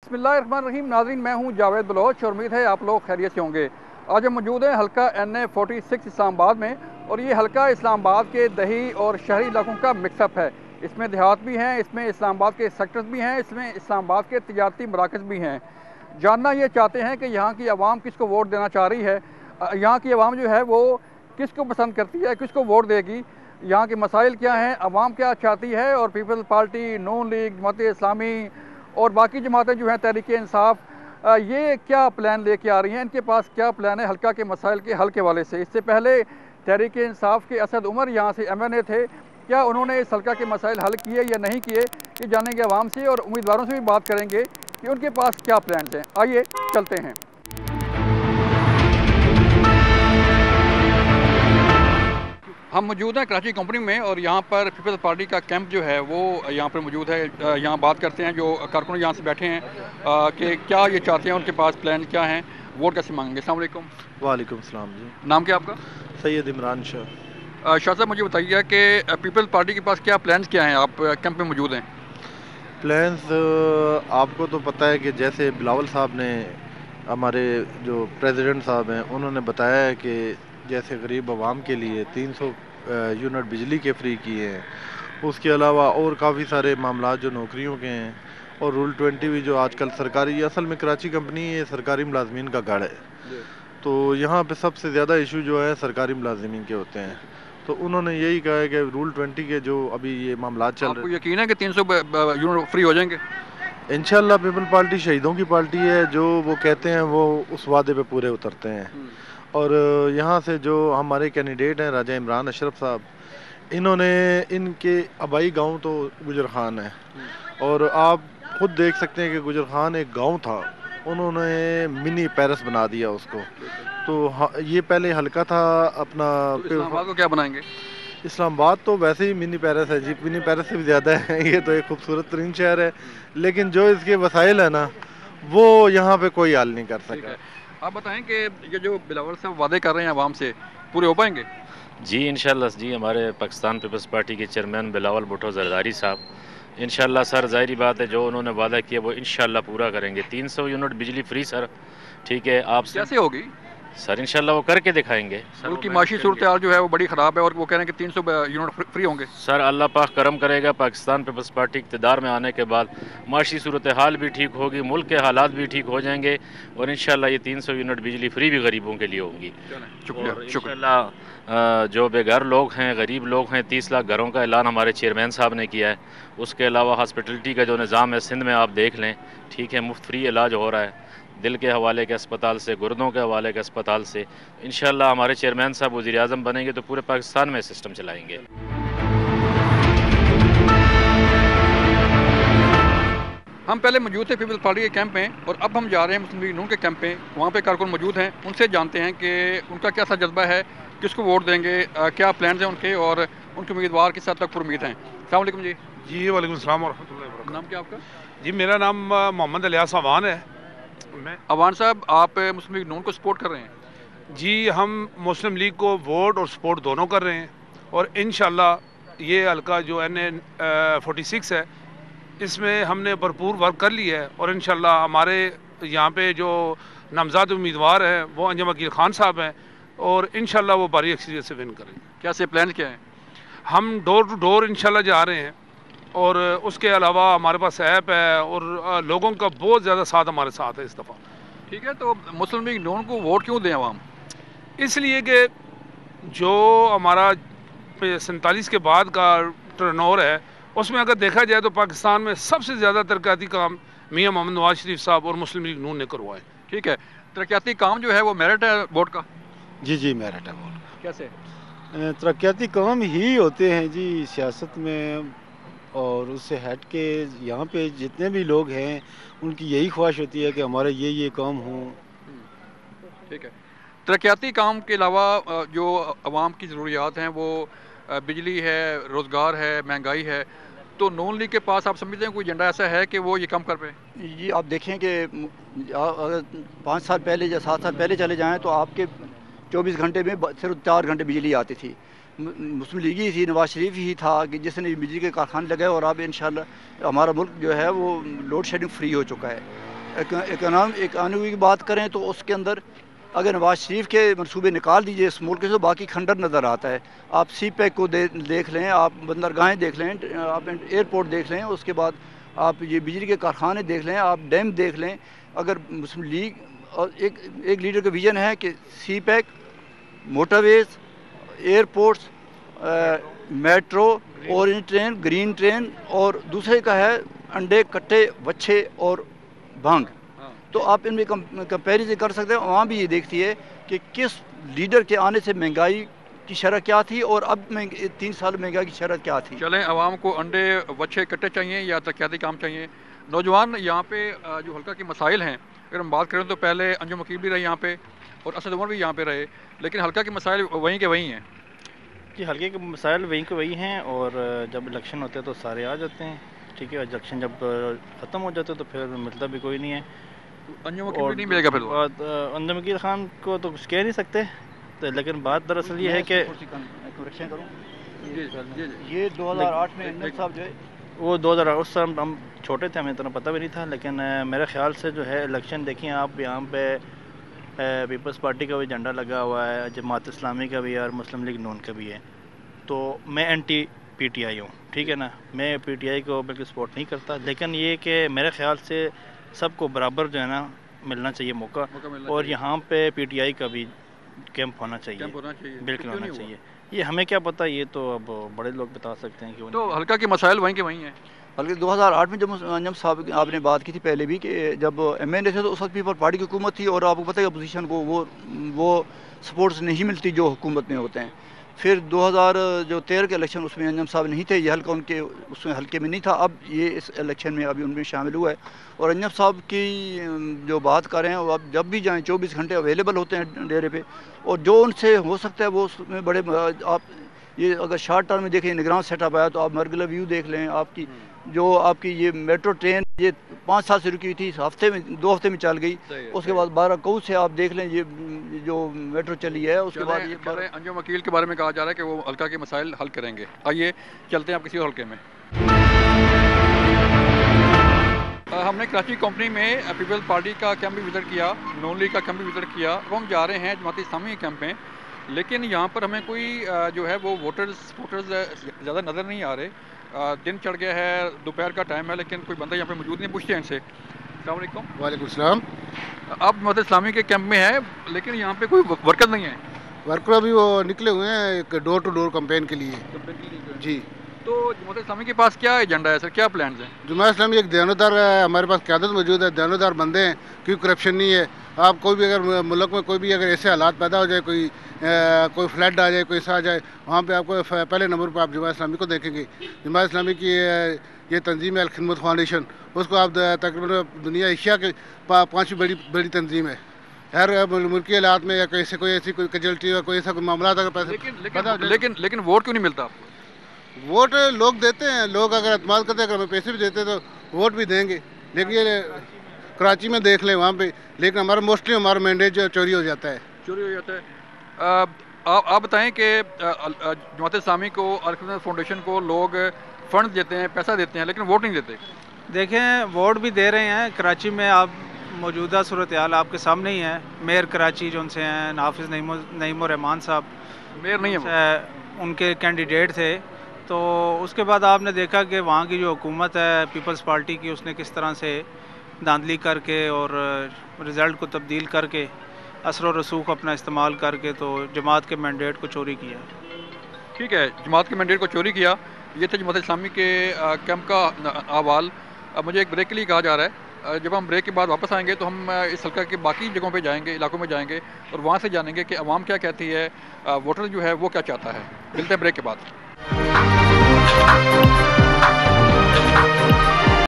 बिस्मिल्लाहिर्रहमानिर्रहीम। नाज़रीन, मैं हूं जावेद बलोच और उम्मीद है आप लोग खैरियत से होंगे। आज हम मौजूद हैं हल्का NA 46 इस्लामाबाद में, और ये हल्का इस्लामाबाद के दही और शहरी इलाकों का मिक्सअप है। इसमें देहात भी हैं, इसमें इस्लामाबाद के सेक्टर्स भी हैं, इसमें इस्लामाबाद के तिजारती मराकज़ भी हैं। जानना ये चाहते हैं कि यहाँ की आवाम किसको वोट देना चाह रही है, यहाँ की आवाम जो है वो किसको पसंद करती है, किसको वोट देगी, यहाँ के मसाइल क्या हैं, आवाम क्या चाहती है, और पीपल्स पार्टी, नून लीग, जमात इस्लामी और बाकी जमातें जो हैं, तहरीक इंसाफ, ये क्या प्लान लेके आ रही हैं, इनके पास क्या प्लान है हल्का के मसाइल के हल के वाले से। इससे पहले तहरीक इंसाफ के असद उमर यहाँ से MNA थे, क्या उन्होंने इस हल्का के मसाइल हल किए या नहीं किए, ये जानेंगे आवाम से, और उम्मीदवारों से भी बात करेंगे कि उनके पास क्या प्लान हैं। आइए चलते हैं। हम मौजूद हैं कराची कंपनी में, और यहाँ पर पीपल्स पार्टी का कैंप जो है वो यहाँ पर मौजूद है। यहाँ बात करते हैं जो कारकुन यहाँ से बैठे हैं कि क्या ये चाहते हैं, उनके पास प्लान क्या हैं, वोट कैसे मांगेंगे। अस्सलाम वालेकुम। वालेकुम सलाम जी। नाम क्या आपका? सैयद इमरान शाह। शाह साहब, मुझे बताइए कि पीपल्स पार्टी के पास क्या प्लान्स क्या हैं, आप कैंप में मौजूद हैं। प्लान्स आपको तो पता है कि जैसे बिलावल साहब ने, हमारे जो प्रेसिडेंट साहब हैं, उन्होंने बताया है कि जैसे गरीब आवाम के लिए 300 यूनिट बिजली के फ्री किए हैं। उसके अलावा और काफ़ी सारे मामला जो नौकरियों के हैं, और रूल 20 भी जो आजकल सरकारी, असल में कराची कंपनी ये सरकारी मुलाजमीन का गढ़ है, तो यहाँ पे सबसे ज़्यादा इशू जो है सरकारी मुलाजमीन के होते हैं। तो उन्होंने यही कहा है कि रूल 20 के जो अभी ये मामला चल रहे हैं, यकीन है कि 300 यूनिट फ्री हो जाएंगे इंशाल्लाह। पीपल पार्टी शहीदों की पार्टी है, जो वो कहते हैं वो उस वादे पे पूरे उतरते हैं। और यहाँ से जो हमारे कैंडिडेट हैं राजा इमरान अशरफ साहब, इन्होंने, इनके आबाई गांव तो गुजर खान है, और आप खुद देख सकते हैं कि गुजर खान एक गांव था, उन्होंने मिनी पेरिस बना दिया उसको। तो ये पहले हल्का था अपना, तो इस्लामाबाद को क्या बनाएंगे? इस्लामाबाद तो वैसे ही मिनी पेरिस है जी, मिनी पेरिस से भी ज़्यादा है। ये तो एक खूबसूरत तरीन शहर है, लेकिन जो इसके वसाइल है ना, वो यहाँ पे कोई हल नहीं कर सका। आप बताएं कि ये जो बिलावल साहब वादे कर रहे हैं आवाम से, पूरे हो पाएंगे? जी इंशाल्लाह जी। हमारे पाकिस्तान पीपल्स पार्टी के चेयरमैन बिलावल भुट्टो जरदारी साहब, इंशाल्लाह सर, ज़ाहिरी बात है जो उन्होंने वादा किया वो इंशाल्लाह पूरा करेंगे। 300 यूनिट बिजली फ्री सर, ठीक है। आप कैसे होगी सर? इंशाल्लाह वो करके दिखाएंगे। मुल्क की माशी सूरत हाल जो है वो बड़ी ख़राब है, और वो कह रहे हैं कि 300 यूनिट फ्री होंगे। सर अल्लाह पाक करम करेगा, पाकिस्तान पीपल्स पार्टी इक़्तिदार में आने के बाद माशी सूरत हाल भी ठीक होगी, मुल्क के हालात भी ठीक हो जाएंगे, और इंशाल्लाह ये 300 यूनिट बिजली फ्री भी गरीबों के लिए होंगी। इंशाल्लाह जो बेघर लोग हैं, गरीब लोग हैं, 30 लाख घरों का ऐलान हमारे चेयरमैन साहब ने किया है। उसके अलावा हॉस्पिटलिटी का जो निज़ाम है सिंध में आप देख लें, ठीक है, मुफ्त फ्री इलाज हो रहा है, दिल के हवाले के अस्पताल से, गुर्दों के हवाले के अस्पताल से। इंशाल्लाह हमारे चेयरमैन साहब वज़ीर आज़म बनेंगे तो पूरे पाकिस्तान में सिस्टम चलाएंगे। हम पहले मौजूद थे पीपल्स पार्टी के कैंप में, और अब हम जा रहे हैं मुस्लिम लीग नून के कैंप में। वहाँ पे कारकुन मौजूद हैं, उनसे जानते हैं कि उनका कैसा जज्बा है, किसको वोट देंगे, क्या प्लान हैं उनके, और उनके उम्मीदवार किस हद तक उम्मीद हैं। अस्सलाम वालेकुम जी। जी वालेकुम सलाम व रहमतुल्लाहि व बरकातहू। नाम क्या आपका? जी मेरा नाम मोहम्मद इलियास अवान है। मैं अवान साहब, आप मुस्लिम लीग नून को सपोर्ट कर रहे हैं? जी, हम मुस्लिम लीग को वोट और सपोर्ट दोनों कर रहे हैं, और इंशाल्लाह ये हल्का जो NA 46 है, इसमें हमने भरपूर वर्क कर लिया है, और इंशाल्लाह हमारे यहाँ पे जो नामज़द उम्मीदवार हैं वो अंजम अकील खान साहब हैं, और इंशाल्लाह वो भारी अक्सरियत से विन करेंगे। कैसे प्लान क्या है? हम डोर टू डोर इंशाल्लाह जा रहे हैं, और उसके अलावा हमारे पास ऐप है, और लोगों का बहुत ज़्यादा साथ हमारे साथ है इस दफ़ा। ठीक है, तो मुस्लिम लीग नून को वोट क्यों दें आवाम? इसलिए कि जो हमारा 47 के बाद का टर्नओवर है, उसमें अगर देखा जाए तो पाकिस्तान में सबसे ज़्यादा तरक्याती काम मियां मोहम्मद नवाज शरीफ साहब और मुस्लिम लीग नून ने करवाए। ठीक है, तरक्याती काम जो है वो मेरिट है वोट का? जी जी, मेरिट है वोट। कैसे? तरक्याती काम ही होते हैं जी सियासत में, और उससे हट के यहाँ पे जितने भी लोग हैं उनकी यही ख्वाहिश होती है कि हमारा ये काम हो। ठीक है, तरक्याती काम के अलावा जो आवाम की ज़रूरियात हैं वो बिजली है, रोज़गार है, महंगाई है, तो नून लीग के पास आप समझते हैं कोई एजेंडा ऐसा है कि वो ये कम कर पाए? ये आप देखें कि अगर 5 साल पहले या 7 साल पहले चले जाएं तो आपके 24 घंटे में सिर्फ 4 घंटे बिजली आती थी। मुस्लिम लीग ही थी, नवाज शरीफ ही था कि जिसने बिजली के कारखाने लगाए, और अब इंशाल्लाह हमारा मुल्क जो है वो लोड शेडिंग फ्री हो चुका है। اکانومی کی بات کریں تو اس کے اندر اگر نواز شریف کے منصوبے نکال دیجیے اس ملک سے تو باقی کھنڈر نظر آتا ہے. آپ سی پیک کو دیکھ لیں, آپ بندرگاہیں دیکھ لیں, آپ ایئرپورٹ دیکھ لیں, اس کے بعد آپ یہ بجلی کے کارخانے دیکھ لیں, آپ ڈیم دیکھ لیں. اگر مسلم لیگ اور ایک لیڈر کا ویژن ہے کہ سی پیک, موٹر ویز, airports, metro, orange train, green train, اور دوسرے کا ہے انڈے, کٹے, وچھے اور بھنگ. تو آپ ان میں کمپیریزن کر سکتے ہیں. وہاں بھی یہ دیکھتی ہے کہ کس لیڈر کے آنے سے مہنگائی کی شرح کیا تھی اور اب 3 سال مہنگائی کی شرح کیا تھی. چلیں, عوام کو انڈے, وچھے, کٹے چاہیے یا ترقیاتی کام چاہیے؟ نوجوان یہاں پہ جو حلقہ کے مسائل ہیں اگر ہم بات کریں تو پہلے انجم وکیل بھی رہے یہاں پہ اور اسد عمر بھی یہاں پہ رہے, لیکن حلقہ کے مسائل وہیں کے وہیں ہیں. جی, حلقے کے مسائل وہیں کے وہی ہیں, اور جب الیکشن ہوتے ہیں تو سارے آ جاتے ہیں. ٹھیک ہے, الیکشن جب ختم ہو جاتے ہیں تو پھر ملتا بھی کوئی نہیں ہے. انجم وکیل بھی نہیں ملے گا پھر. انجم وکیل خان کو تو کچھ کہہ نہیں سکتے, لیکن بات دراصل یہ ہے کہ یہ 2008 میں انجم صاحب جو ہے وہ 2008 اس سال ہم چھوٹے تھے, ہمیں اتنا پتہ بھی نہیں تھا, لیکن میرے خیال سے جو ہے الیکشن دیکھیں آپ, یہاں پہ پیپلز پارٹی کا بھی جھنڈا لگا ہوا ہے, جماعت اسلامی کا بھی ہے اور مسلم لیگ نون کا بھی ہے. تو میں اینٹی پی ٹی آئی ہوں, ٹھیک ہے نا, میں پی ٹی آئی کو بالکل سپورٹ نہیں کرتا, لیکن یہ کہ میرے خیال سے سب کو برابر جو ہے نا ملنا چاہیے موقع, اور یہاں پہ پی ٹی آئی کا بھی کیمپ ہونا چاہیے, بالکل ہونا چاہیے. یہ ہمیں کیا پتہ, یہ تو اب بڑے لوگ بتا سکتے ہیں. کہ تو حلقہ کے مسائل وہیں کے وہیں ہیں. بلکہ 2008 میں جب انجم صاحب آپ نے بات کی تھی پہلے بھی کہ جب ایم این اے تھے تو اس وقت پیپل پارٹی کی حکومت تھی, اور آپ کو پتہ ہے اپوزیشن کو وہ سپورٹس نہیں ملتی جو حکومت میں ہوتے ہیں. پھر 2013 کے الیکشن اس میں انجم صاحب نہیں تھے, یہ حلقہ ان کے اس میں حلقے میں نہیں تھا. اب یہ اس الیکشن میں ابھی ان میں شامل ہوا ہے, اور انجم صاحب کی جو بات کر رہے ہیں وہ اب جب بھی جائیں 24 گھنٹے اویلیبل ہوتے ہیں ڈیرے پہ, اور جو ان سے ہو سکتا ہے وہ اس میں بڑے. آپ یہ اگر شارٹ ٹرم میں دیکھیں نگران سیٹ اپ آیا تو آپ مرگلہ ویو دیکھ لیں, آپ کی جو آپ کی یہ میٹرو ٹرین یہ 5 سال سے رکی تھی, 2 ہفتے میں چل گئی. اس کے بعد 12 کو سے آپ دیکھ لیں یہ جو میٹرو چلی ہے. اس کے بعد یہ انجم وکیل کے بارے میں کہا جا رہا ہے کہ وہ حلقہ کے مسائل حل کریں گے. آئیے چلتے ہیں آپ کسی اور حلقے میں. ہم نے کراچی کمپنی میں پیپلز پارٹی کا کیمپ بھی وزٹ کیا, نون لیگ کا کیمپ بھی وزٹ کیا. اب ہم جا رہے ہیں جماعت اسلامی کے کیمپ میں, لیکن یہاں پر ہمیں کوئی جو ہے وہ ووٹرز زیادہ نظر نہیں آ رہے. دن چڑھ گیا ہے, دوپہر کا ٹائم ہے, لیکن کوئی بندہ یہاں پہ موجود نہیں. پوچھتے ہیں ان سے. السلام علیکم. وعلیکم السلام. آپ جماعت اسلامی کے کیمپ میں ہیں, لیکن یہاں پہ کوئی ورکر نہیں ہے. ورکر ابھی وہ نکلے ہوئے ہیں ایک ڈور ٹو ڈور کمپین کے لیے. جی. تو جماعت اسلامی کے پاس کیا ایجنڈا ہے سر, کیا پلانز ہیں؟ جماعت اسلامی ایک دیانتدار ہے, ہمارے پاس قیادت موجود ہے, دیانتدار بندے ہیں, کوئی کرپشن نہیں ہے. آپ کوئی بھی اگر ملک میں کوئی بھی اگر ایسے حالات پیدا ہو جائے, کوئی فلڈ آ جائے, کوئی ایسا آ جائے, وہاں پہ آپ کو پہلے نمبر پہ آپ جماعت اسلامی کو دیکھیں گے. جماعت اسلامی کی یہ تنظیم ہے الخدمت فاؤنڈیشن, اس کو آپ تقریباً دنیا ایشیا کے 5ویں بڑی تنظیم ہے. ہر ملکی حالات میں یا کوئی ایسی کوئی کیجولٹی یا کوئی ایسا کوئی معاملات اگر پیسے لیکن ووٹ کیوں نہیں ملتا آپ کو؟ ووٹ لوگ دیتے ہیں, لوگ اگر اعتماد کرتے ہیں, اگر ہمیں پیسے بھی دیتے ہیں تو ووٹ بھی دیں گے. لیکن یہ کراچی میں دیکھ لیں وہاں پہ, لیکن موسٹلی ہمارا مینڈیٹ جو چوری ہو جاتا ہے. چوری ہو جاتا ہے. آپ بتائیں کہ جماعت اسلامی کو الخدمت فاؤنڈیشن کو لوگ فنڈ دیتے ہیں, پیسہ دیتے ہیں, لیکن ووٹ نہیں دیتے. دیکھیں ووٹ بھی دے رہے ہیں. کراچی میں آپ موجودہ صورتحال آپ کے سامنے ہی ہے. میئر کراچی جو ان سے ہیں نافذ نعیم الرحمان صاحب, میئر نہیں ہے, ان کے کینڈیڈیٹ تھے. تو اس کے بعد آپ نے دیکھا کہ وہاں کی جو حکومت ہے پیپلز پارٹی کی, اس نے کس طرح سے دھاندلی کر کے اور رزلٹ کو تبدیل کر کے اثر و رسوخ اپنا استعمال کر کے تو جماعت کے مینڈیٹ کو چوری کیا. ٹھیک ہے, جماعت کے مینڈیٹ کو چوری کیا. یہ تھا جماعت اسلامی کے کیمپ کا احوال. اب مجھے ایک بریک کے لیے کہا جا رہا ہے, جب ہم بریک کے بعد واپس آئیں گے تو ہم اس حلقہ کے باقی جگہوں پہ جائیں گے, علاقوں میں جائیں گے, اور وہاں سے جانیں گے کہ عوام کیا کہتی ہے, ووٹر جو ہے وہ کیا چاہتا ہے. ملتے ہیں بریک کے بعد.